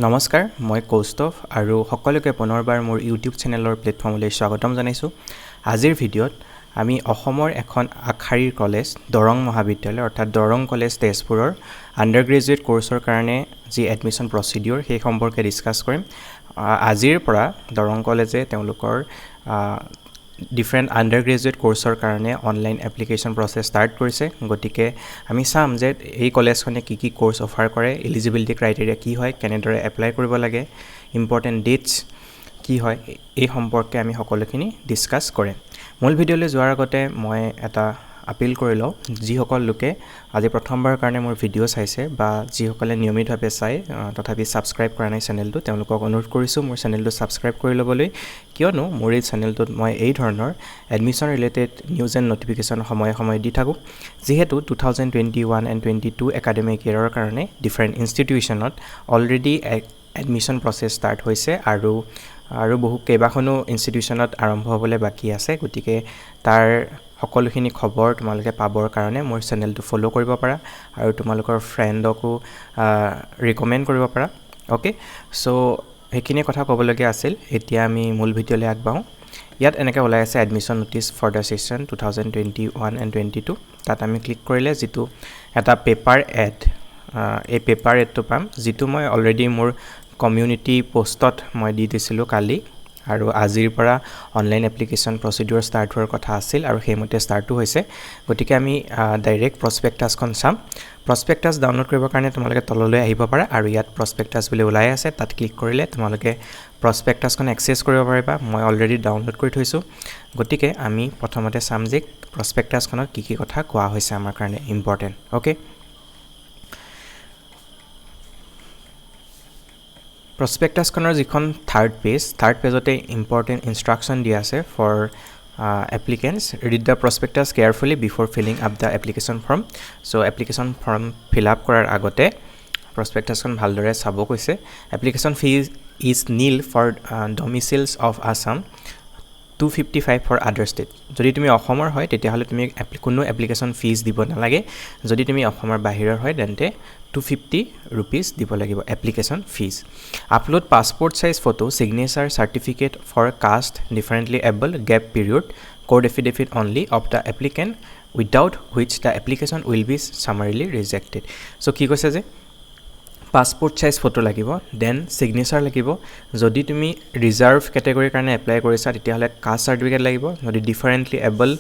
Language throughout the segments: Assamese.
নমস্কাৰ মই কৌস্তভ আৰু সকলোকে পুনৰবাৰ মোৰ ইউটিউব চেনেলৰ প্লেটফৰ্মলৈ স্বাগতম জনাইছোঁ। আজিৰ ভিডিঅ'ত আমি অসমৰ এখন আগশাৰীৰ কলেজ দৰং মহাবিদ্যালয় অৰ্থাৎ দৰং কলেজ তেজপুৰৰ আণ্ডাৰ গ্ৰেজুৱেট কোৰ্চৰ কাৰণে যি এডমিশ্যন প্ৰচিডিউৰ সেই সম্পৰ্কে ডিছকাছ কৰিম। আজিৰ পৰা দৰং কলেজে তেওঁলোকৰ ডিফাৰেণ্ট আণ্ডাৰ গ্ৰেজুৱেট কোৰ্চৰ কাৰণে অনলাইন এপ্লিকেশ্যন প্ৰচেছ ষ্টাৰ্ট কৰিছে। গতিকে আমি চাম যে এই কলেজখনে কি কি কোৰ্চ অফাৰ কৰে, এলিজিবিলিটি ক্ৰাইটেৰিয়া কি হয়, কেনেদৰে এপ্লাই কৰিব লাগে, ইম্পৰ্টেণ্ট ডেটছ কি হয়, এই সম্পৰ্কে আমি সকলোখিনি ডিছকাছ কৰিম। মূল ভিডিঅ'লৈ যোৱাৰ আগতে মই এটা আপিল কৰি লওঁ, যিসকল লোকে আজি প্ৰথমবাৰৰ কাৰণে মোৰ ভিডিঅ' চাইছে বা যিসকলে নিয়মিতভাৱে চাই তথাপি ছাবস্ক্ৰাইব কৰা নাই চেনেলটো, তেওঁলোকক অনুৰোধ কৰিছোঁ মোৰ চেনেলটো ছাবস্ক্ৰাইব কৰি ল'বলৈ, কিয়নো মোৰ এই চেনেলটোত মই এই ধৰণৰ admission related news and notification সময়ে সময়ে দি থাকোঁ। যিহেতু 2021 এণ্ড 22 একাডেমিক ইয়েৰৰ কাৰণে ডিফাৰেণ্ট ইনষ্টিটিউশ্যনত অলৰেডি এডমিশ্যন প্ৰচেছ ষ্টাৰ্ট হৈছে আৰু কেইবাখনো ইনষ্টিটিউশ্যনত আৰম্ভ হ'বলৈ বাকী আছে। গতিকে তাৰ সকলোখিনি খবৰ তোমালোকে পাবৰ কাৰণে মোৰ চেনেলটো ফ'ল' কৰিব পাৰা আৰু তোমালোকৰ ফ্ৰেণ্ডকো ৰিকমেণ্ড কৰিব পাৰা। অ'কে, চ' সেইখিনি কথা ক'বলগীয়া আছিল। এতিয়া আমি মূল ভিডিঅ'লৈ আগবাঢ়োঁ। ইয়াত এনেকৈ ওলাই আছে admission notice for the session 2021 and 22। তাত আমি ক্লিক কৰিলে যিটো এটা পেপাৰ এড, এই পেপাৰ এডটো পাম, যিটো মই অলৰেডি মোৰ কমিউনিটি পষ্টত মই দি দিছিলোঁ কালি, আৰু আজিৰ পৰা অনলাইন এপ্লিকেশ্যন প্ৰচিডিউৰ ষ্টাৰ্ট হোৱাৰ কথা আছিল আৰু সেইমতে ষ্টাৰ্টো হৈছে। গতিকে আমি ডাইৰেক্ট প্ৰচপেক্টাছখন চাম। প্ৰচপেক্টাছ ডাউনলোড কৰিবৰ কাৰণে তোমালোকে তললৈ আহিব পাৰা আৰু ইয়াত প্ৰচপেক্টাছ বুলি ওলাই আছে, তাত ক্লিক কৰিলে তোমালোকে প্ৰচপেক্টাছখন এক্সেছ কৰিব পাৰিবা। মই অলৰেডি ডাউনলোড কৰি থৈছোঁ। গতিকে আমি প্ৰথমতে চাম যে প্ৰচপেক্টাছখনত কি কি কথা কোৱা হৈছে আমাৰ কাৰণে ইম্পৰ্টেণ্ট। অ'কে, প্ৰচপেক্টাছখনৰ যিখন থাৰ্ড পেজতে ইম্পৰ্টেণ্ট ইনষ্ট্ৰাকশ্যন দিয়া আছে for applicants. Read the prospectus carefully before filling up the application form. So' application form fill up কৰাৰ আগতে প্ৰচপেক্টাছখন ভালদৰে চাব কৈছে। Application fees is nil for domiciles of Assam, 255 for other state. যদি তুমি অসমৰ হয় তেতিয়াহ'লে তুমি কোনো এপ্লিকেশ্যন ফিজ দিব নালাগে। যদি তুমি অসমৰ বাহিৰৰ হয় তেন্তে 250 ৰুপিজ দিব লাগিব application fees. Upload passport size photo, signature, certificate for caste differently abled, gap period, court affidavit only of the applicant without which the application will be summarily rejected. So' কি কৈছে যে পাছপৰ্ট চাইজ ফটো লাগিব, দেন ছিগনেচাৰ লাগিব। যদি তুমি ৰিজাৰ্ভ কেটেগৰীৰ কাৰণে এপ্লাই কৰিছা তেতিয়াহ'লে কাষ্ট চাৰ্টিফিকেট লাগিব। যদি ডিফাৰেণ্টলি এবল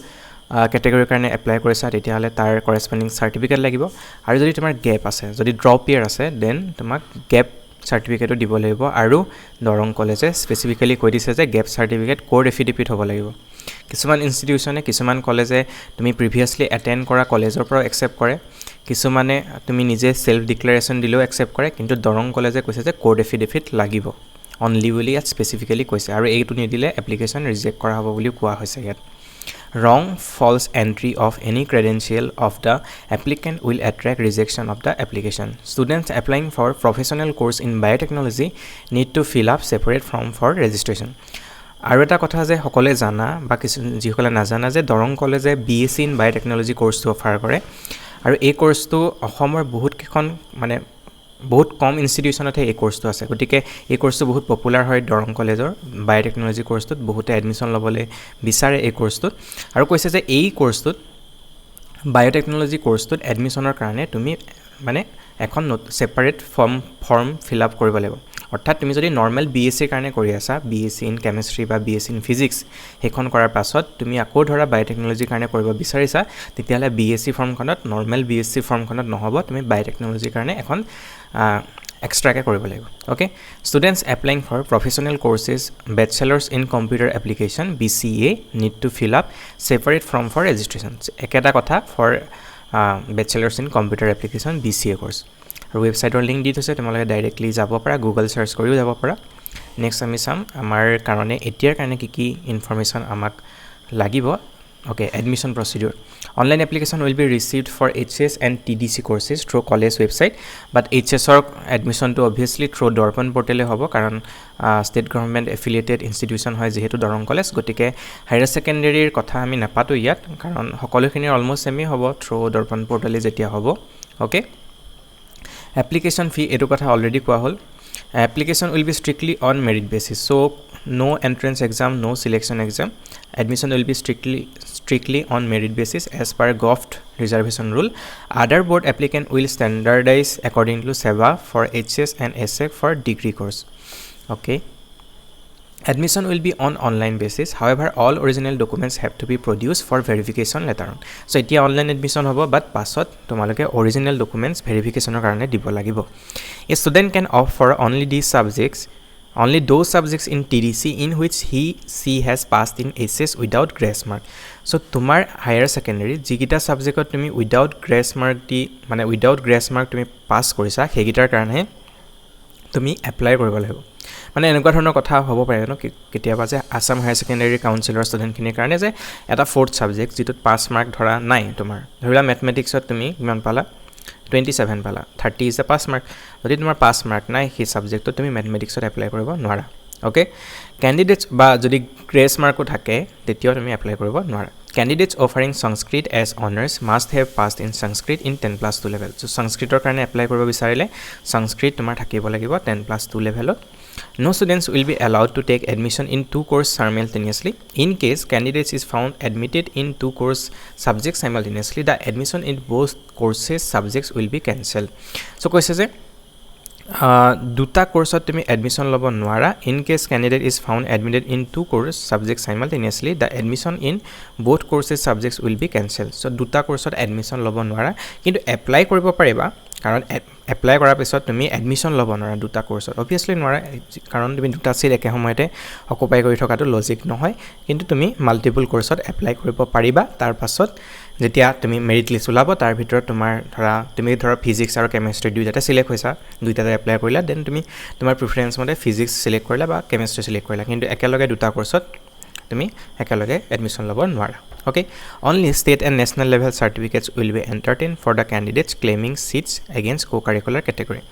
কেটেগৰীৰ কাৰণে এপ্লাই কৰিছা তেতিয়াহ'লে তাৰ কৰেছপণ্ডিং চাৰ্টিফিকেট লাগিব। আৰু যদি তোমাৰ গেপ আছে, যদি ড্ৰপ ইয়েৰ আছে, দেন তোমাক গেপ চাৰ্টিফিকেটো দিব লাগিব। আৰু দৰং কলেজে স্পেচিফিকেলি কৈ দিছে যে গেপ চাৰ্টিফিকেট কোড এফিডেভিট হ'ব লাগিব। কিছুমান ইনষ্টিটিউশ্যনে, কিছুমান কলেজে তুমি প্ৰিভিয়াছলি এটেণ্ড কৰা কলেজৰ পৰাও একচেপ্ট কৰে, কিছুমানে তুমি নিজে ছেল্ফ ডিক্লেৰেশ্যন দিলেও একচেপ্ট কৰে, কিন্তু দৰং কলেজে কৈছে যে কোড এফিডেভিট লাগিব অনলি বুলি ইয়াত স্পেচিফিকেলি কৈছে। আৰু এইটো নিদিলে এপ্লিকেশ্যন ৰিজেক্ট কৰা হ'ব বুলিও কোৱা হৈছে ইয়াত। Wrong, false entry of any credential of the applicant will attract rejection of the application. Students applying for professional course in biotechnology need to fill up separate form for registration. আৰু এটা কথা যে সকলোৱে জানা বা যিসকলে নাজানা যে দৰং কলেজে BSc ইন বায়'টেকনলজি কোৰ্চটো অফাৰ কৰে। আৰু এই কোৰ্চটো অসমৰ বহুত কম ইনষ্টিটিউশ্যনতহে এই কোৰ্চটো আছে। গতিকে এই কোৰ্চটো বহুত পপুলাৰ হয় দৰং কলেজৰ বায়'টেকনলজি কোৰ্চটোত, বহুতে এডমিশ্যন ল'বলৈ বিচাৰে এই কোৰ্চটোত। আৰু কৈছে যে এই কোৰ্চটোত বায়'টেকনলজি কোৰ্চটোত এডমিশ্যনৰ কাৰণে তুমি এখন ছেপাৰেট ফৰ্ম ফিল আপ কৰিব লাগিব। অৰ্থাৎ তুমি যদি নৰ্মেল BScৰ কাৰণে কৰি আছা, BSc ইন কেমেষ্ট্ৰি বা BSc ইন ফিজিক্স, সেইখন কৰাৰ পাছত তুমি আকৌ ধৰা বায়'টেকনলজিৰ কাৰণে কৰিব বিচাৰিছা, তেতিয়াহ'লে BSc ফৰ্মখনত, নৰ্মেল BSc ফৰ্মখনত নহ'ব, তুমি বায়'টেকনলজিৰ কাৰণে এখন এক্সট্ৰাকৈ কৰিব লাগিব। Okay, students applying for professional courses bachelors in computer application BCA need to fill up separate form for registration. একেটা কথা for bachelors in computer application BCA course. আৰু ৱেবছাইটৰ লিংক দি থৈছে, তোমালোকে ডাইৰেক্টলি যাব পাৰা, গুগল চাৰ্চ কৰিও যাব পাৰা। নেক্সট আমি চাম আমাৰ কাৰণে এতিয়াৰ কাৰণে কি কি ইনফৰ্মেশ্যন আমাক লাগিব। Okay, admission procedure. Online application will be received for HS and TDC courses through college website, but HSৰ এডমিশ্যনটো অভিয়াছলি থ্ৰু দৰ্পণ পৰ্টেলে হ'ব, কাৰণ ষ্টেট গভৰ্ণমেণ্ট এফিলিয়েটেড ইনষ্টিটিউশ্যন হয় যিহেতু দৰং কলেজ। গতিকে হায়াৰ ছেকেণ্ডেৰীৰ কথা আমি নাপাতোঁ ইয়াত, কাৰণ সকলোখিনি অলমষ্ট ছেমেই হ'ব থ্ৰু দৰ্পণ পৰ্টেলে যেতিয়া হ'ব। অ'কে, এপ্লিকেশ্যন ফি এইটো কথা অলৰেডি কোৱা হ'ল। Application will be strictly on merit basis. So no entrance exam, no selection exam. Admission will be strictly on merit basis as per GOVT reservation rule. Other board applicant will standardize according to SEBA for HS and SF for degree course. Okay. Admission will be on online basis. However, all original documents have to be produced for verification later on. So etia online admission hobo, but pasot tomaloke original documents verification karone dibo lagibo. A student can opt for only those subjects in TDC in which she has passed in SS without grace mark. So tumar higher secondary jigita subject tumi without grace mark tumi pass korisa hegitar karone tumi apply koribo lagibo. মানে এনেকুৱা ধৰণৰ কথা হ'ব পাৰে ন কেতিয়াবা যে আসাম হায়াৰ সেকেন্ডাৰী কাউন্সিলৰ ষ্টুডেণ্টখিনিৰ কাৰণে যে এটা ফৰ্থ সাবজেক্ট যেটোত 5 মাৰ্ক ধৰা নাই তোমাৰ ধৰিলা ম্যাথমেটিক্সত তুমি কিমান পালা 27 পালা 30 ইজ এ পাস মার্ক যদি তোমাৰ 5 মাৰ্ক নাই সেই সাবজেক্টত তুমি ম্যাথমেটিক্সত এপ্লাই কৰিব নোৱাৰা ওকে ক্যান্ডিডেটস বা যদি গ্ৰেস মাৰ্কও থাকে তেতিয়াও তুমি এপ্লাই কৰিব নোৱাৰা Candidates offering Sanskrit as honors must have passed in Sanskrit in 10+2 level. So Sanskritor karone apply koribo bisarile Sanskrit tomar thakibo lagibo 10+2 levelot. No students will be allowed to take admission in two courses simultaneously. In case candidates is found admitted in two course subjects simultaneously, the admission in both courses subjects will be cancelled. So koise je দুটা কোর্সত তুমি এডমিশন লব নোৱাৰা in case candidate is found admitted in two course subjects simultaneously the admission in both courses subjects will be cancelled so দুটা কোর্সত এডমিশন লব নোৱাৰা কিন্তু এপ্লাই কৰিব পাৰিবা কাৰণ এপ্লাই কৰাৰ পিছত তুমি এডমিশন লব নোৱাৰা দুটা কোৰ্সত obviously নোৱাৰা কাৰণ তুমি দুটা সিট একে সময়তে অকুপাই কৰি থকাটো লজিক নহয় কিন্তু তুমি মাল্টিপল কোৰ্সত এপ্লাই কৰিব পাৰিবা তাৰ পাছত যেতিয়া তুমি মেৰিট লিষ্ট ওলাব তাৰ ভিতৰত তুমি ধৰা ফিজিক্স আৰু কেমিষ্ট্ৰি দুইটাতে সিলেক্ট হৈছা দুইটাতে এপ্লাই কৰিলা দেন তুমি তোমাৰ প্ৰিফাৰেন্স মতে ফিজিক্স সিলেক্ট কৰিলা বা কেমিষ্ট্ৰি সিলেক্ট কৰিলা কিন্তু একেলগে দুটা কোৰ্সত তুমি একেলগে এডমিশন লব নোৱাৰা okay only state and national level certificates will be entertained for the candidates claiming seats against co-curricular category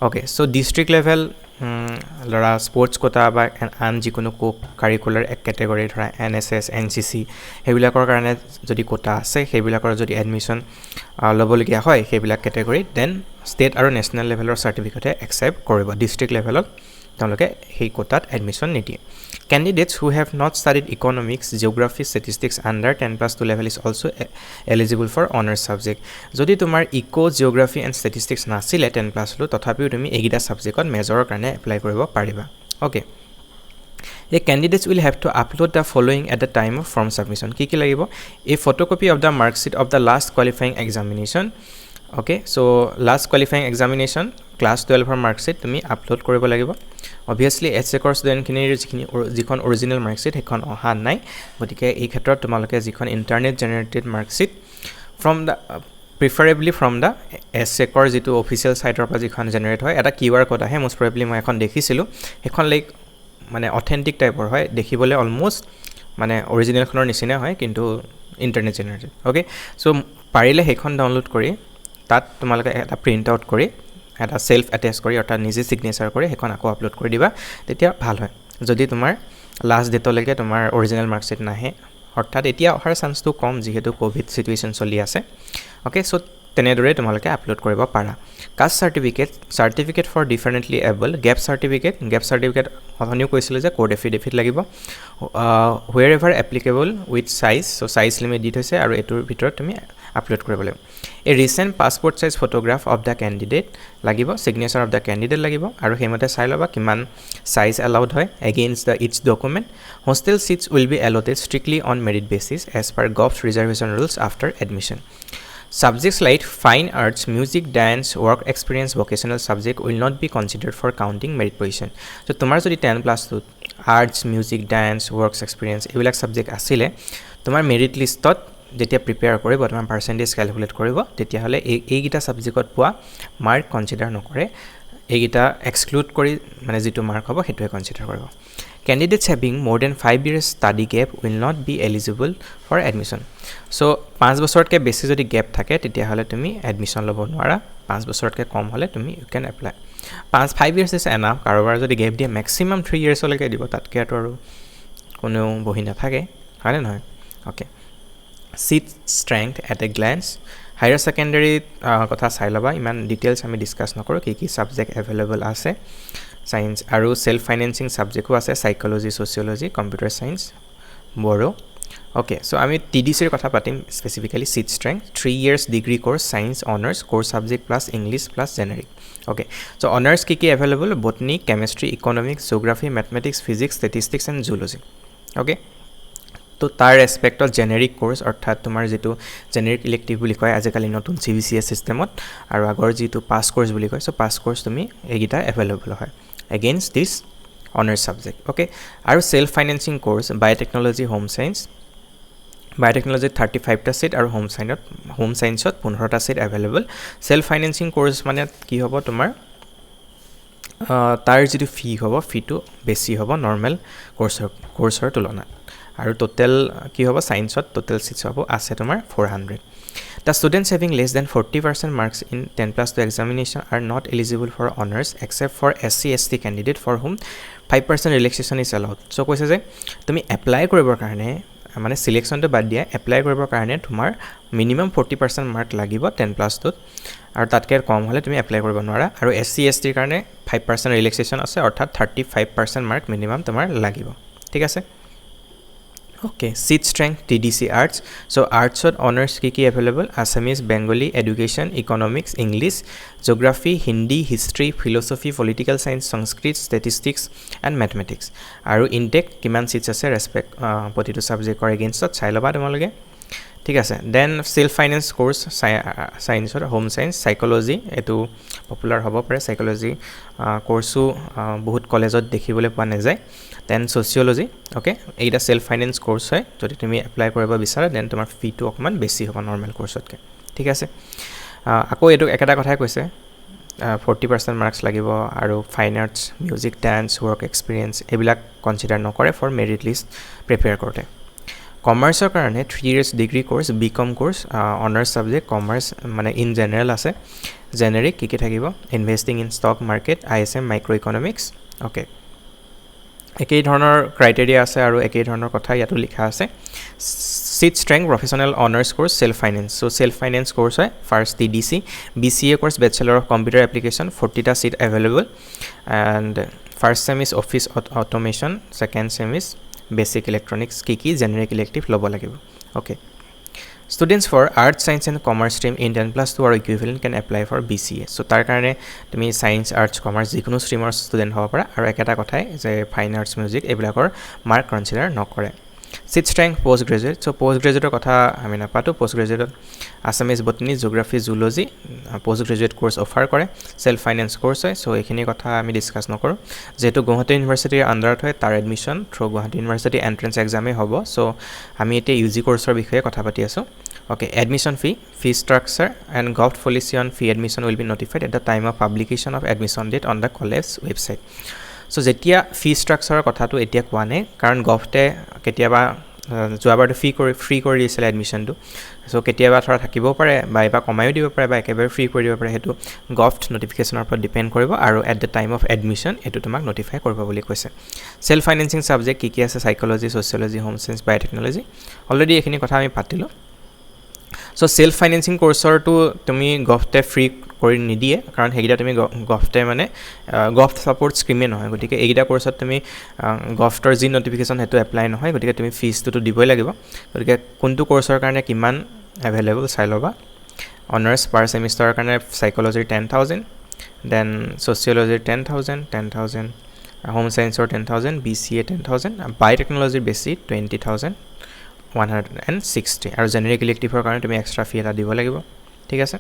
okay so district level lara sports quota ba an jikono co-curricular category thora NSS NCC hebilakor karone jodi quota ase hebilakor jodi admission loboligia hoy hebilak category then state aro national level or certificate accept koribo district level তেওঁলোকে সেই কোটাত এডমিশন নিদিয়ে candidates who have not studied economics geography statistics under 10+2 level is also eligible for honors subject যদি তোমাৰ ইকো জিওগ্ৰাফি এণ্ড ষ্টেটিষ্টিক্স নাছিলে 10+ লো তথাপিও তুমি এইগিটা সাবজেক্টত মেজৰৰ কাৰণে এপ্লাই কৰিব পাৰিবা okay the candidates will have to upload the following at the time of form submission কি লাগিব a photocopy of the mark sheet of the last qualifying examination okay so last qualifying examination class 12 for mark sheet তুমি আপলোড কৰিব লাগিব obviously HSC course student খিনিৰ যিখন original mark sheet হেখন অহা নাই গতিকে এই ক্ষেত্ৰত তোমালোকে যিখন internet generated mark sheet from the preferably from the HSC course যিটো official site ৰ পৰা যিখন জেনাৰেট হয় এটা QR কোড আহে most probably মই এখন দেখিছিলো হেখন লাইক মানে অথেন্টিক টাইপৰ হয় দেখিবলৈ অলমোস্ট মানে original খনৰ নিচিনা হয় কিন্তু internet generated okay so পাৰিলে হেখন ডাউনলোড কৰি তাত তোমালোকে এটা প্ৰিন্ট আউট কৰি এটা সেলফ অ্যাটাচ কৰি অটা নিজে সিগনেচাৰ কৰি হেখন আকৌ আপলোড কৰি দিবা তেতিয়া ভাল হয় যদি তোমাৰ লাষ্ট ডেটলৈকে তোমাৰ অৰিজিনাল মাৰ্ক শিট নাহে অৰ্থাৎ এতিয়া অহাৰ চান্সটো কম যেহেতু কোভিড সিচুৱেচন চলি আছে ওকে সো তেনেদৰে তোমালোকে আপলোড কৰিব পাৰা caste certificate for differently abled gap certificate হনিও কৈছিল যে কোড এফিডেভিট লাগিব wherever applicable with size so size limit দি থৈছে আৰু এটোৰ ভিতৰত তুমি আপলোড কৰিব লাগিব a recent passport size photograph of the candidate লাগিব signature of the candidate লাগিব আৰু হেমতে চাই লবা কিমান size allowed হয় against the each document hostel seats will be allotted strictly on merit basis as per GOVT reservation rules after admission subjects like fine arts music dance work experience vocational subject will not be considered for counting merit position so তোমার যদি 10+2 arts music dance works experience এবিলাক সাবজেক্ট আছিল তোমার মেৰিট লিষ্টত যেতিয়া প্ৰিপেয়াৰ কৰিব তোমাৰ পাৰ্সেন্টেজ ক্যালকুলেট কৰিব তেতিয়া হলে এইগিটা সাবজেক্টত পোৱা মাৰ্ক কনসিডাৰ নকৰে এইগিটা এক্সক্লুড কৰি মানে যেটো মাৰ্ক হ'ব হেতুৱে কনসিডাৰ কৰিব candidates having more than 5 years study gap will not be eligible for admission so 5 বছৰতকৈ বেছি যদি গ্যাপ থাকে তেতিয়া হলে তুমি এডমিশন লব নোৱাৰা 5 বছৰতকৈ কম হলে তুমি you can apply 5 years is enough কাৰোবাৰ যদি গ্যাপ দিয়ে maximum 3 years লৈকে দিব তাতকৈ আৰু কোনো বহি নাথাকে হয় নহয় okay seat strength at a glance higher secondary কথা চাই লবা ইমান ডিটেইলছ আমি ডিসকাস নকৰো কি কি সাবজেক্ট अवेलेबल আছে সায়েন্স আৰু সেলফ ফাইনেন্সিং সাবজেক্টও আছে psychology sociology computer science Bodo okay so আমি টিডিসিৰ কথা পাতিম specifically seat strength 3 years degree course science honours core subject plus English plus generic okay so honours কি available botany chemistry economics geography mathematics physics statistics and zoology okay তো তাৰ ৰেসপেক্টত জেনেৰিক কোৰ্স অৰ্থাৎ তোমাৰ যেটো জেনেৰিক ইলেক্টিভ বুলি কয় আজিকালি নতুন CBCS সিস্টেমত আৰু আগৰ যেটো পাস কোৰ্স বুলি কয় সো পাস কোৰ্স তুমি এইগিটা এভেইলেবল হয় against this honors subject okay আৰু self financing course biotechnology home science biotechnology 35 টা seat আৰু home science ত 15 টা seat available self financing course মানে কি হ'ব তোমাৰ তাৰ যেটো ফি হ'ব ফিটো বেছি হ'ব নৰমাল কোৰ্সৰ তুলনাত আৰু টোটাল কি হ'ব সায়েন্সত টোটাল seats হ'ব আছে তোমাৰ 400 The students having less than 40% marks in 10+2 examination are not eligible for honors except for SC/ST candidate for whom 5% relaxation is allowed. So কৈছে যে তুমি এপ্লাই কৰিবৰ কাৰণে মানে সিলেকশনটো বাদ দিয়া এপ্লাই কৰিবৰ কাৰণে তোমাৰ মিনিমাম 40% মাৰ্ক লাগিব 10+2 আৰু তাতকৈ কম হ'লে তুমি এপ্লাই কৰিব নোৱাৰা আৰু SC/ST ৰ কাৰণে 5% ৰিলেক্সেশ্যন আছে অৰ্থাৎ 35% মাৰ্ক মিনিমাম তোমাৰ লাগিব ঠিক আছে Okay, seat strength TDC Arts. So arts or honors ki available Assamese, Bengali, education, economics, English, geography, Hindi, history, philosophy, political science, Sanskrit, statistics and mathematics. Aru intake kiman seats ase respect প্ৰতিটো subject or against চাই লবা তোমালোকে ঠিক আছে দেন সেলফ ফাইনেন্স কোর্স সায়েন্সৰ হোম সায়েন্স সাইকোলজি এটো পপুলাৰ হ'ব পাৰে সাইকোলজি কোৰ্সও বহুত কলেজত দেখিবলৈ পোৱা নাযায় দেন সোশিয়োলজি ওকে এইটা সেলফ ফাইনেন্স কোৰ্স হয় যদি তুমি এপ্লাই কৰিব বিচাৰা দেন তোমাৰ ফিটো অকমান বেছি হ'ব নরমাল কোর্সতকে ঠিক আছে আকৌ এটো একটা কথাই কৈছে 40% মার্কস লাগিব আৰু fine arts music dance work experience এবিলাক কনসিডাৰ নকৰে ফৰ মেৰিট লিষ্ট প্ৰিপেয়াৰ কৰোতে কমাৰ্চৰ কাৰণে 3 years degree course BCom course honours subject commerce মানে ইন জেনাৰেল আছে জেনেৰিক কি থাকিব investing in stock market ISM micro economics okay একেই ধৰণৰ ক্ৰাইটেৰিয়া আছে আৰু একেই ধৰণৰ কথা ইয়াতো লিখা আছে seat strength professional honours course self finance so self finance course হয় first TDC BCA course bachelor of computer application 40 টা seat available and first sem is office automation second sem is basic electronics ki generic elective lobo lagibo okay students for arts science and commerce stream in 10+2 or equivalent can apply for BCA so tar karone tumi science arts commerce jikono streamer student hoba para aru ekata kothai je fine arts music ebilakor mark consider nokore seat strength post graduate so post graduate kotha ami na patu post graduate Assamese botany geography zoology post graduate course offer kore self finance course hoy so ekhini kotha ami discuss nokoru jeto Guwahati University under hoy tar admission through Guwahati University entrance exam e hobo so ami ete UG course or bikhoye kotha pati asu okay admission fee structure and govt policy on fee admission will be notified at the time of publication of admission date on the college website so jetia fee structure কথাটো এতিয়া কোৱা নাই কাৰণ গভতে কেতিয়াবা যোৱাবাৰটো ফ্ৰী কৰি দিছিল এডমিশনটো সো কেতিয়াবা থৰা থাকিব পাৰে বা এবা কমাইও দিব পাৰে বা একেবাৰে ফ্ৰী কৰি দিব পাৰে হেতু গভট নটিফিকেশনৰ ওপৰত ডিপেন্ড কৰিব আৰু at the time of admission এটো তোমাক নটিফাই কৰিব বুলি কৈছে সেলফ ফাইনেন্সিং সাবজেক্ট কি আছে psychology sociology home science biotechnology already এখিনি কথা আমি পাতিলো সো সেলফ ফাইনেন্সিং কোৰ্সৰটো তুমি গভতে ফ্ৰী কৰি নিদিয়ে কাৰণ হেগিটা তুমি গভতে মানে গভট সাপোৰ্ট স্কিমে নহয় গতিকে এইগিটা কোৰ্সত তুমি গভটৰ যি নটিফিকেশন হেতু এপ্লাই নহয় গতিকে তুমি ফিজটো দিবই লাগিব গতিকে কোনটো কোৰ্সৰ কাৰণে কিমান अवेलेबल চাই লবা অনাৰ্স পাৰ সেমিস্টাৰৰ কাৰণে সাইকোলজি 10000 দেন সোশিয়োলজি 10000 হোম সায়েন্সৰ 10000 BCA 10000 বায়োটেকনলজিৰ বেছি 20160 আৰু জেনেৰিক ইলেক্টিভৰ কাৰণে তুমি এক্সট্ৰা ফি এটা দিব লাগিব ঠিক আছে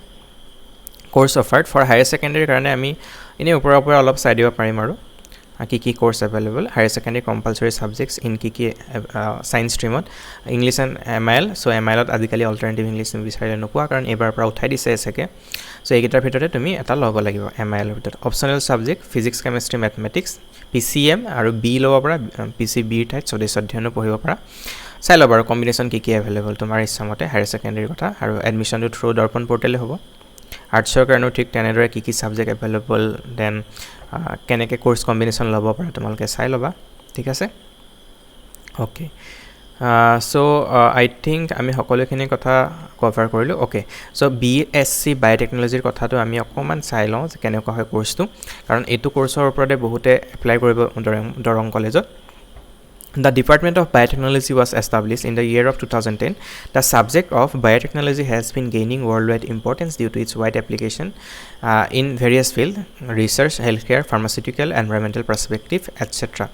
course offered for higher secondary karone ami ine upora olop side diba parim aru ki course available higher secondary compulsory subjects in ki science stream English and MIL so MIL ot adikali alternative English nim bisarile nokua karon ebar pra uthai dise seke so egitar bhitore tumi eta logo lagibo MIL bhitor optional subject physics chemistry mathematics PCM aru B lobo para PCB type so this adhyano pohibo para sai lobo aru combination ki available tomar issamote higher secondary kotha aru admission to through Darpan portal hobo আৰ্টছৰ কাৰণে ঠিক তেনেদৰে কি সাবজেক্ট अवेलेबल দেন কেনেকে কোৰ্স কম্বিনেশন লব পাৰা তোমালকে চাই লবা ঠিক আছে ওকে So I think আমি সকলোখিনি কথা কভাৰ কৰিলোঁ অ'কে চ' BSc বায়'টেকনলজিৰ কথাটো আমি অকণমান চাই লওঁ যে কেনেকুৱা হয় কোৰ্চটো কাৰণ এইটো কোৰ্চৰ ওপৰতে বহুতে এপ্লাই কৰিব দৰং কলেজত The Department of Biotechnology was established in the year of 2010. The subject of biotechnology has been gaining worldwide importance due to its wide application in various fields, research, healthcare, pharmaceutical, environmental perspective, etc.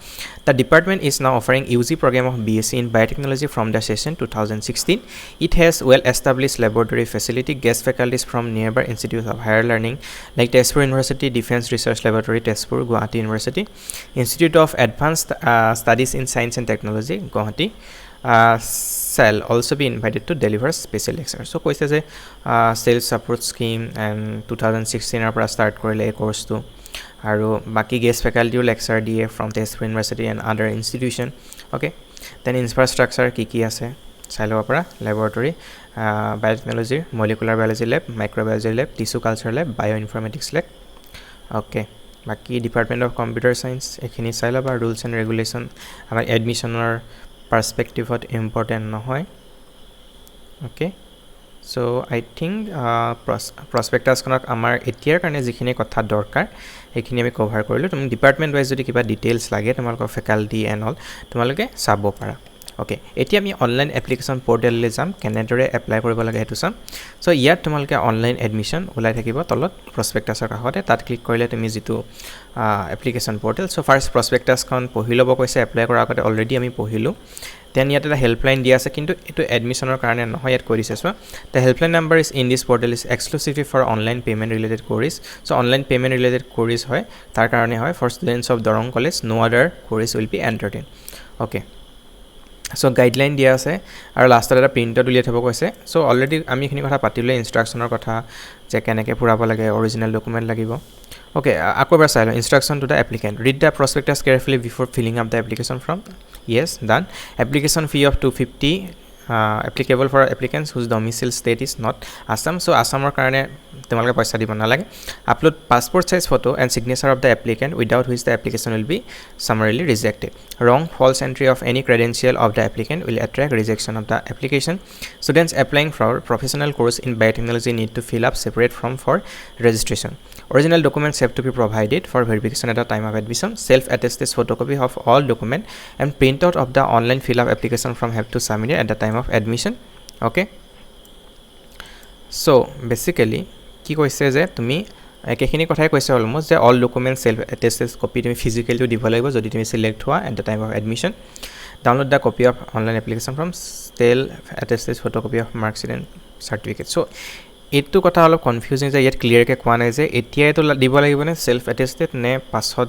The department is now offering UG program of BSc in biotechnology from the session 2016. It has well-established laboratory facility, guest faculties from nearby institutes of higher learning like Tezpur University, Defense Research Laboratory, Tezpur, Guwahati University, Institute of Advanced Studies in Science and Technology, Guwahati, shall also be invited to deliver special lectures. So, koise je sales support scheme and 2016 er পৰা start কৰিলে এই কোৰ্সটো আৰু বাকি guest faculty lecture দিয়ে from Tezpur University and other institution. Okay, then infrastructure কি আছে চাই ল'ব পৰা laboratory, biotechnology, molecular biology lab, microbiology lab, tissue culture lab, bioinformatics lab. Okay, বাকি ডিপাৰ্টমেণ্ট অফ কম্পিউটাৰ চায়েন্স এইখিনি চাই ল'বা ৰুলছ এণ্ড ৰেগুলেশ্যন আমাৰ এডমিশ্যনৰ পাৰ্চপেক্টিভত ইম্পৰ্টেণ্ট নহয় অ'কে চ' আই থিংক প্ৰচপেক্টাছখনক আমাৰ এতিয়াৰ কাৰণে যিখিনি কথা দৰকাৰ সেইখিনি আমি কভাৰ কৰিলোঁ তুমি ডিপাৰ্টমেণ্ট ৱাইজ যদি কিবা ডিটেইলছ লাগে তোমালোকৰ ফেকাল্টি এণ্ড অল তোমালোকে চাব পাৰা অ'কে এতিয়া আমি অনলাইন এপ্লিকেশ্যন পৰ্টেললৈ যাম কেনেদৰে এপ্লাই কৰিব লাগে সেইটো চাম চ' ইয়াত তোমালোকে অনলাইন এডমিশ্যন ওলাই থাকিব তলত প্ৰচপেক্টাছৰ কাষতে তাত ক্লিক কৰিলে তুমি যিটো এপ্লিকেশ্যন পৰ্টেল চ' ফাৰ্ষ্ট প্ৰচপেক্টাছখন পঢ়ি ল'ব কৈছে এপ্লাই কৰাৰ আগতে অলৰেডি আমি পঢ়িলোঁ দেন ইয়াত এটা হেল্পলাইন দিয়া আছে কিন্তু এইটো এডমিশ্যনৰ কাৰণে নহয় ইয়াত কৈ দিছে চোৱা the helpline number is in this portal is exclusively for online payment related queries so' online payment related queries হয় তাৰ কাৰণে হয় for students of Darrang college no' other queries will be entertained okay so' guideline দিয়া আছে আৰু লাষ্টত এটা প্ৰিণ্টত উলিয়াই থ'ব কৈছে চ' অলৰেডি আমি এইখিনি কথা পাতিলোঁ ইনষ্ট্ৰাকশ্যনৰ কথা যে কেনেকৈ পূৰাব লাগে অৰিজিনেল ডকুমেণ্ট লাগিব অ'কে আকৌ এবাৰ চাই লওঁ instruction to the applicant read the prospectus carefully before filling up the application form yes done application fee of 250 applicable for applicants whose domicile state is not Assam. So Assamor karone তোমালোকে পইচা দিব নালাগে upload passport size photo and signature of the applicant without which the application will be summarily rejected wrong false entry of any credential of the applicant will attract rejection of the application students applying for professional course in biotechnology need to fill up separate form for registration original documents have to be provided for verification at the time of admission self attested photocopy of all document and printout of the online fill up application form have to submit at the time of admission okay so basically কি কৈছে যে তুমি একেখিনি কথাই কৈছে অলমোস্ট যে all document self attested copy তুমি ফিজিক্যালি দিব লাগিব যদি তুমি সিলেক্ট হোৱা at the time of admission download the copy of online application from self attested photocopy of marksheet and certificate so' এইটো কথা অলপ কনফিউজিং যে ইয়াত ক্লিয়াৰকৈ কোৱা নাই যে এতিয়াইতো দিব লাগিব নে সেলফ এটেস্টেড নে পাছত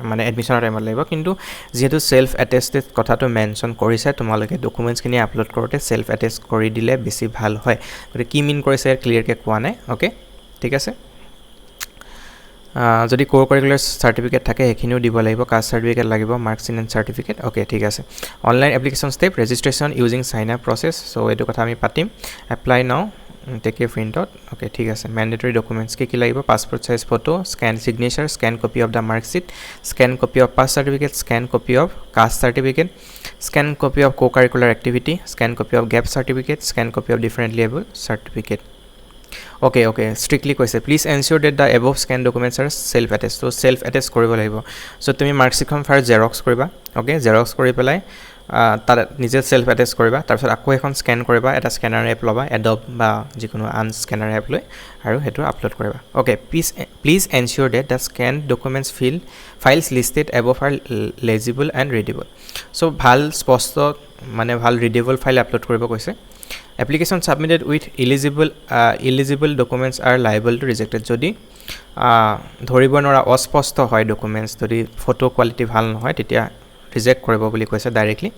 মানে এডমিশ্যনৰ টাইমত লাগিব কিন্তু যেহেতু সেলফ এটেস্টেড কথাটো মেনশ্যন কৰিছে তোমালোকে ডকুমেণ্টছখিনি আপলোড কৰোঁতে সেলফ এটেষ্ট কৰি দিলে বেছি ভাল হয় গতিকে কি মিন কৰিছে ক্লিয়াৰকৈ কোৱা নাই অ'কে ঠিক আছে যদি কোৰ কাৰিকুলাৰ চাৰ্টিফিকেট থাকে সেইখিনিও দিব লাগিব কাষ্ট চাৰ্টিফিকেট লাগিব মাৰ্কশ্বিট এণ্ড চাৰ্টিফিকেট অ'কে ঠিক আছে online application step registration using sign up process so' এইটো কথা আমি পাতিম এপ্লাই নাও টেক এ প্ৰিণ্টত অ'কে ঠিক আছে মেণ্ডেটৰী ডকুমেণ্টছ কি লাগিব passport size photo scan signature scan copy of the marksheet scan copy of pass certificate scan copy of caste certificate scan copy of co curricular activity scan copy of gap certificate scan copy of differently able certificate okay strictly কৈছে please ensure that the above scan documents are self attest so self attest কৰিব লাগিব so তুমি মাৰ্কশ্বিটখন ফাৰ্ষ্ট জেৰক্স কৰিবা okay জেৰক্স কৰি পেলাই তাৰ নিজে সেলফ এটেষ্ট কৰিবা তাৰপিছত আকৌ এখন স্কেন কৰিবা এটা স্কেনাৰ এপ ল'বা এডব বা যিকোনো আন স্কেনাৰ এপ লৈ আৰু সেইটো আপলোড কৰিবা okay please ensure that the scanned documents files listed above are legible and readable so ভাল স্পষ্ট মানে ভাল ৰিডেবল ফাইল আপলোড কৰিব কৈছে application submitted with eligible documents are liable to rejected যদি ধৰিব নোৱাৰা অস্পষ্ট হয় ডকুমেণ্টছ যদি ফটো কোৱালিটি ভাল নহয় তেতিয়া ৰিজেক্ট কৰিব বুলি কৈছে ডাইৰেক্টলি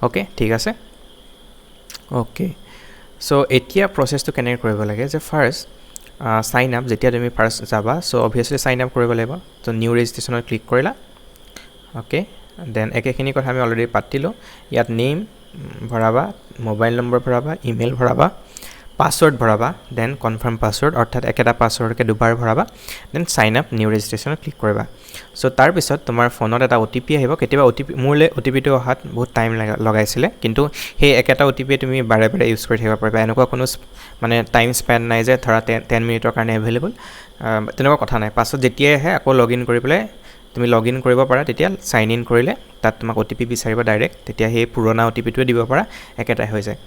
ওকে ঠিক আছে ওকে সো এতিয়া প্ৰসেসটো কেনেকৈ কৰিব লাগে যে ফাৰ্স্ট সাইন আপ যেতিয়া তুমি ফাৰ্স্ট যাবা সো অবভিয়াসলি সাইন আপ কৰিব লাগিব তো নিউ ৰেজিষ্ট্ৰেচনত ক্লিক কৰিলা ওকে দেন একেখিনি কথা আমি অলৰেডি পাতিলো ইয়াত নেম ভৰাবা মোবাইল নম্বৰ ভৰাবা ইমেইল ভৰাবা পাছৱৰ্ড ভৰাবা দেন কনফাৰ্ম পাছৱৰ্ড অৰ্থাৎ একেটা পাছৱৰ্ডকে দুবাৰ ভৰাবা দেন সাইন আপ নিউ ৰেজিষ্ট্ৰেশ্যনত ক্লিক কৰিবা সো তাৰ পিছত তোমাৰ ফোনত এটা OTP আহিব কেতিয়াবা OTP মোৰলে OTPটো অহাত বহুত টাইম লগাইছিলে কিন্তু সেই একেটা OTP তুমি বাৰে বাৰে ইউজ কৰি থাকিব পাৰিবা এনেকুৱা কোনো মানে টাইম স্পেন নাই যে ধৰা 10 মিনিটৰ কাৰণে এভেইলেবল তেনেকুৱা কথা নাই পাছত যেতিয়াই আহে আকৌ লগইন কৰি পেলাই তুমি লগইন কৰিব পাৰা তেতিয়া সাইন ইন কৰিলে তাত তোমাক OTP বিচাৰিব ডাইৰেক্ট তেতিয়া সেই পুৰণা OTPটোৱে দিব পাৰা একেটাই হৈ যায়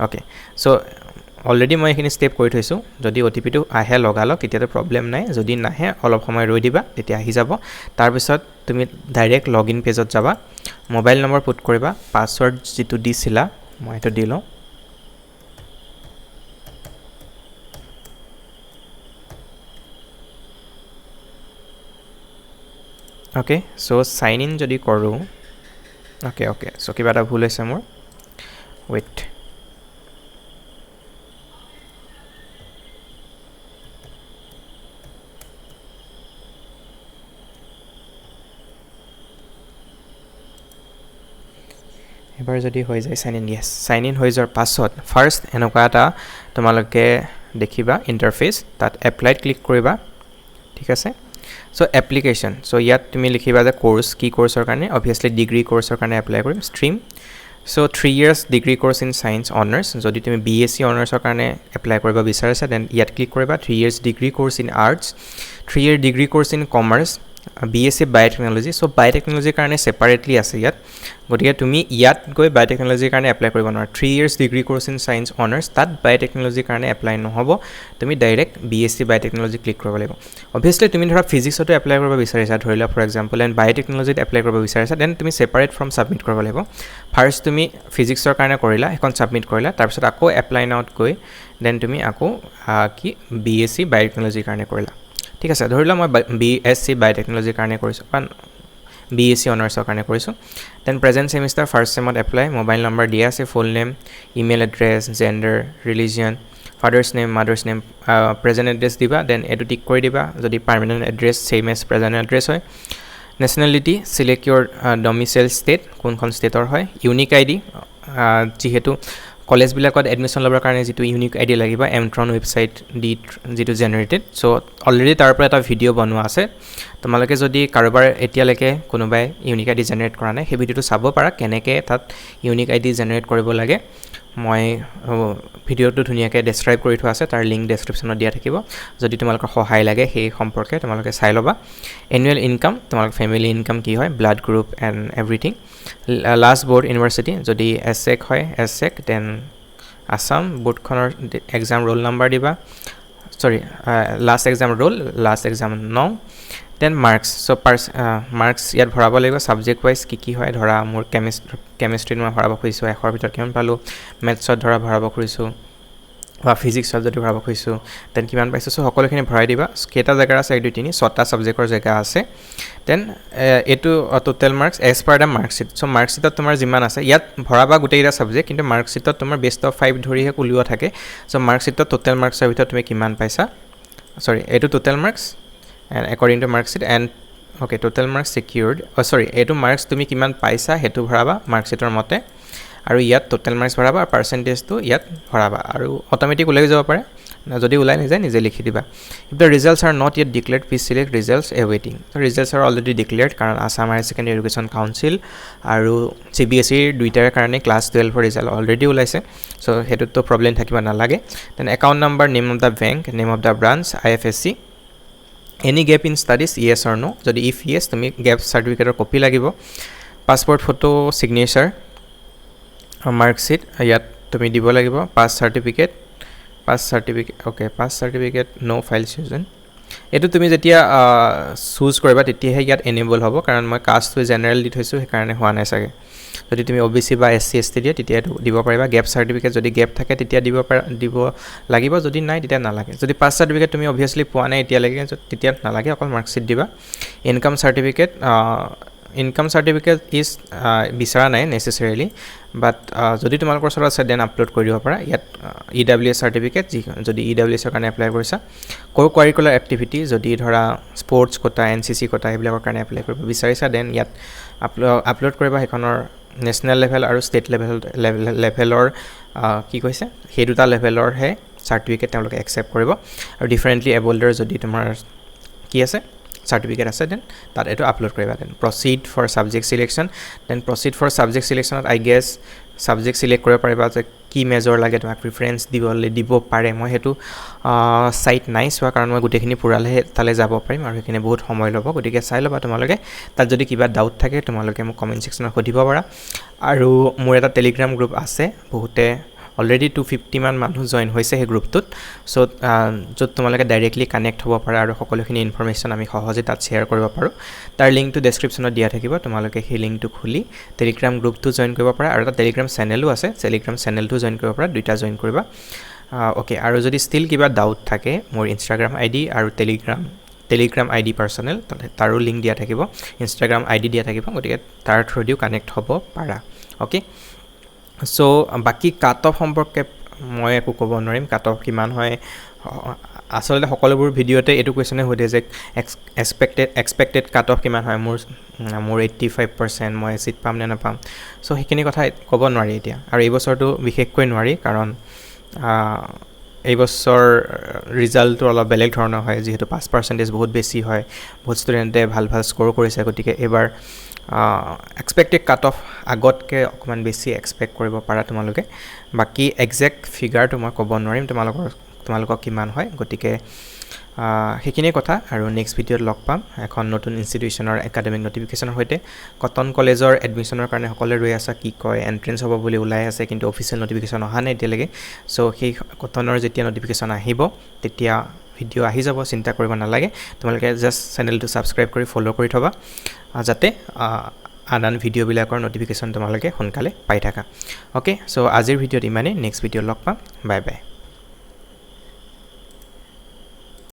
ওকে সো অলৰেডি মই এখিনি ষ্টেপ কৰি থৈছো যদি OTPটো আহে লগালক তেতিয়াতো প্ৰবলেম নাই যদি নাহে অলপ সময় ৰৈ দিবা তেতিয়া আহি যাব তাৰ পিছত তুমি ডাইৰেক্ট লগইন পেজত যাবা মোবাইল নম্বৰ পুট কৰিবা পাছৱৰ্ড যেটো দিছিলা মই এটা দিলো ওকে সো সাইন ইন যদি কৰো ওকে সো কিবা এটা ভুল হৈছে মোৰ ওয়েট এবাৰ যদি হৈ যায় সাইন ইন হৈ যোৱাৰ পাছত ফাৰ্স্ট এনেকুৱা এটা তোমালোকে দেখিবা ইন্টাৰফেস তাত এপ্লাইড ক্লিক কৰিবা ঠিক আছে সো এপ্লিকেশন সো ইয়াত তুমি লিখিবা যে কোৰ্স কি কোৰ্সৰ কাৰণে obviously ডিগ্ৰী কোৰ্সৰ কাৰণে এপ্লাই কৰিম stream so 3 years degree course in science honours যদি তুমি BSc অনাৰ্সৰ কাৰণে এপ্লাই কৰিব বিচাৰিছা দেন ইয়াত ক্লিক কৰিবা 3 years degree course in arts 3 year degree course in commerce BSc biotechnology so বায়োটেকনলজিৰ কাৰণে সেপাৰেটলি আছে ইয়াত গতিকে তুমি ইয়াত গৈ বায়োটেকনলজিৰ কাৰণে এপ্লাই কৰিব নোৱাৰা 3 years degree course in science honours তাত বায়োটেকনলজিৰ কাৰণে এপ্লাই নহব তুমি ডাইৰেক্ট BSc বায়োটেকনলজি ক্লিক কৰিব লাগিব obviously তুমি ধৰা ফিজিক্সটো এপ্লাই কৰিব বিচাৰিছা ধৰিলা ফৰ এক্সাম্পল এন্ড বায়োটেকনলজিত এপ্লাই কৰিব বিচাৰিছা দেন তুমি সেপাৰেট ফৰ্ম সাবমিট কৰিব লাগিব ফাৰ্স্ট তুমি ফিজিক্সৰ কাৰণে কৰিলা এখন সাবমিট কৰিলা তাৰ পিছত আকৌ এপ্লাই নাওত গৈ দেন তুমি আকৌ কি BSc বায়োটেকনলজিৰ কাৰণে কৰিলা ঠিক আছে ধৰিলা মই BSc বায়োটেকনলজিৰ কাৰণে কৰিছো BSc অনাৰ্সৰ কাৰণে কৰিছো দেন প্ৰেজেন্ট সেমিস্টাৰ ফাৰ্স্ট সেমত এপ্লাই মোবাইল নম্বৰ দিয়া আছে full name email address gender religion father's name mother's name present address দিবা দেন এটো টিক কৰি দিবা যদি permanent address same as present address হয় nationality select your domicile state কোনখন ষ্টেটৰ হয় ইউনিক আইডি যেহেতু কলেজ বিলাকত এডমিশন লবৰ কাৰণে যেটো ইউনিক আইডি লাগিব এমট্ৰন ওয়েবসাইট দি যেটো জেনাৰেটেড সো অলৰেডি তাৰ পৰা এটা ভিডিও বনোৱা আছে তোমালোকে যদি কাৰোবাৰ এতিয়ালৈকে কোনোবাই ইউনিক আইডি জেনাৰেট কৰা নাই সেই ভিডিওটো চাব পাৰা কেনেকৈ তাত ইউনিক আইডি জেনাৰেট কৰিব লাগে মই ভিডিওটো ধুনিয়াকৈ ডেসক্ৰাইব কৰি থোৱা আছে তাৰ লিংক ডেসক্ৰিপচনত দিয়া থাকিব যদি তোমালোকৰ সহায় লাগে সেই সম্পৰ্কে তোমালোকে চাই লবা এনুৱেল ইনকাম তোমালোকৰ ফ্যামিলি ইনকাম কি হয় blood group and everything last board university যদি এসএক হয় এসএক দেন আসাম বোৰ্ডখনৰ এক্সাম ৰোল নাম্বাৰ দিবা sorry last exam roll last exam নং দেন মাৰ্কস সো মাৰ্কস ইয়াত ভৰাব লাগিব সাবজেক্ট ওয়াইজ কি হয় ধৰা মোৰ কেমিষ্ট্ৰি মই ভৰাব খুজিছো এখৰ ভিতৰত কিমান পালো মেথছত ধৰা ভৰাব খুজিছো বা ফিজিক্সত যদি ভৰাব খুজিছো দেন কিমান পাইছো সো সকলোখিনি ভৰাই দিবা কেটা জায়গা আছে 1 2 3 6টা সাবজেক্টৰ জায়গা আছে দেন এটো টোটাল মাৰ্কস এজ পাৰ দা মাৰ্কশিট সো মাৰ্কশিটত তোমাৰ যিমান আছে ইয়াত ভৰাবা গোটেইটা সাবজেক্ট কিন্তু মাৰ্কশিটত তোমাৰ বেস্ট অফ 5 ধৰিহে কুলিওৱা থাকে সো মাৰ্কশিটত টোটাল মাৰ্কসৰ ভিতৰত তুমি কিমান পাইছা সৰি এটো total marks and according to marksheet and okay total marks secured etu marks tumi kiman paisa hetu bharaba marksheetor mote aru yat total marks bharaba percentage to yat bharaba aru automatic ulai jaba pare na jodi ulai nijay nije likhi diba if the results are not yet declared please select results awaiting so results are already declared karon Assam Higher Secondary Education Council aru CBSE duitar karone class 12 for result already ulaise so hetu to problem thakiba na lage then account number name of the bank name of the branch IFSC any gap in studies yes or no jodi if yes tumi gap certificate or copy lagibo passport photo signature mark sheet yat tumi dibo lagibo pass certificate okay pass certificate no file chosen etu tumi jetia choose koriba tetia he yat enable hobo karon moi caste to general di thoisu he karone hoa nai sage যদি তুমি OBC বা SC ST দিয়া তেতিয়া দিব পাৰিবা গ্যাপ সাৰ্টিফিকেট যদি গ্যাপ থাকে তেতিয়া দিব লাগিব যদি নাই তেতিয়া নালাগে যদি পাস সাৰ্টিফিকেট তুমি obviously পোৱা নাই এতিয়া লাগে তেতিয়া নালাগে অকল মাৰ্কশিট দিবা ইনকাম সাৰ্টিফিকেট ইজ বিচৰা নাই নেসেসাৰিলি বাট যদি তোমালোকৰ ওচৰত আছে দেন আপলোড কৰি দিব পাৰা ইয়াত EWS সাৰ্টিফিকেট যদি EWS ৰ কাৰণে এপ্লাই কৰিছা কো কাৰিকুলাৰ এক্টিভিটি যদি ধৰা স্পৰ্টছ কোটা NCC কোটা এইবিলাকৰ কাৰণে এপ্লাই কৰিব বিচাৰিছা দেন ইয়াত আপলোড কৰিবা হেখনৰ নেশনাল লেভেল আৰু ষ্টেট লেভেলৰ কি কৈছে সেই দুটা লেভেলৰ হে চাৰ্টিফিকেট তেওঁলোকে একচেপ্ট কৰিব আৰু ডিফাৰেণ্টলি এবল্ডৰ যদি তোমাৰ কি আছে চাৰ্টিফিকেট আছে দেন তাত এইটো আপলোড কৰিবা then proceed for subject selection then proceed for subject চিলেকশ্যনত আই গেছ ছাবজেক্ট চিলেক্ট কৰিব পাৰিবা যে কি মেজৰ লাগে তোমাক প্ৰিফাৰেঞ্চ দিব পাৰে মই সেইটো চাইট নাই চোৱা কাৰণ মই গোটেইখিনি পূৰালেহে তালৈ যাব পাৰিম আৰু সেইখিনি বহুত সময় ল'ব গতিকে চাই ল'বা তোমালোকে তাত যদি কিবা ডাউট থাকে তোমালোকে মোক কমেণ্ট ছেকশ্যনত সুধিব পাৰা আৰু মোৰ এটা টেলিগ্ৰাম গ্ৰুপ আছে বহুতে অলৰেডি 250 মান মানুহ জইন হৈছে সেই গ্ৰুপটোত চ' য'ত তোমালোকে ডাইৰেক্টলি কানেক্ট হ'ব পাৰা আৰু সকলোখিনি ইনফৰমেশ্যন আমি সহজে তাত শ্বেয়াৰ কৰিব পাৰোঁ তাৰ লিংকটো ডেছক্ৰিপশ্যনত দিয়া থাকিব তোমালোকে সেই লিংকটো খুলি টেলিগ্ৰাম গ্ৰুপটো জইন কৰিব পাৰা আৰু এটা টেলিগ্ৰাম চেনেলো আছে টেলিগ্ৰাম চেনেলটো জইন কৰিব পাৰা দুইটা জইন কৰিবা অ'কে আৰু যদি ষ্টিল কিবা ডাউট থাকে মোৰ ইনষ্টাগ্ৰাম আইডি আৰু টেলিগ্ৰাম আইডি পাৰ্চনেল তাৰো লিংক দিয়া থাকিব ইনষ্টাগ্ৰাম আইডি দিয়া থাকিব গতিকে তাৰ থ্ৰুদিও কানেক্ট হ'ব পাৰা অ'কে চ' বাকী কাট অফ সম্পৰ্কে মই একো ক'ব নোৱাৰিম কাট অফ কিমান হয় আচলতে সকলোবোৰ ভিডিঅ'তে এইটো কুৱেশ্যনে সোধে যে এক্সপেক্টেড কাট অফ কিমান হয় মোৰ 85% মই চিট পাম নে নাপাম চ' সেইখিনি কথা ক'ব নোৱাৰি এতিয়া আৰু এই বছৰটো বিশেষকৈ নোৱাৰি কাৰণ এই বছৰ ৰিজাল্টটো অলপ বেলেগ ধৰণৰ হয় যিহেতু 5% বহুত বেছি হয় বহুত ষ্টুডেণ্টে ভাল স্ক'ৰ কৰিছে গতিকে এইবাৰ এক্সপেক্টেড কাট অফ আগতকৈ অকণমান বেছি এক্সপেক্ট কৰিব পাৰা তোমালোকে বাকী একজেক্ট ফিগাৰটো মই ক'ব নোৱাৰিম তোমালোকক কিমান হয় গতিকে সেইখিনিয়ে কথা আৰু নেক্সট ভিডিঅ'ত লগ পাম এখন নতুন ইনষ্টিটিউশ্যনৰ একাডেমিক নটিফিকেশ্যনৰ সৈতে কটন কলেজৰ এডমিশ্যনৰ কাৰণে সকলোৱে ৰৈ আছে কি কয় এণ্ট্ৰেঞ্চ হ'ব বুলি ওলাই আছে কিন্তু অফিচিয়েল নটিফিকেশ্যন অহা নাই এতিয়ালৈকে চ' সেই কটনৰ যেতিয়া নটিফিকেশ্যন আহিব তেতিয়া ভিডিঅ' আহি যাব চিন্তা কৰিব নালাগে তোমালোকে জাষ্ট চেনেলটো ছাবস্ক্ৰাইব কৰি ফ'ল' কৰি থ'বা যাতে আন ভিডিঅ'বিলাকৰ নটিফিকেশ্যন তোমালোকে সোনকালে পাই থাকা অ'কে চ' আজিৰ ভিডিঅ'ত ইমানেই নেক্সট ভিডিঅ'ত লগ পাম বাই বাই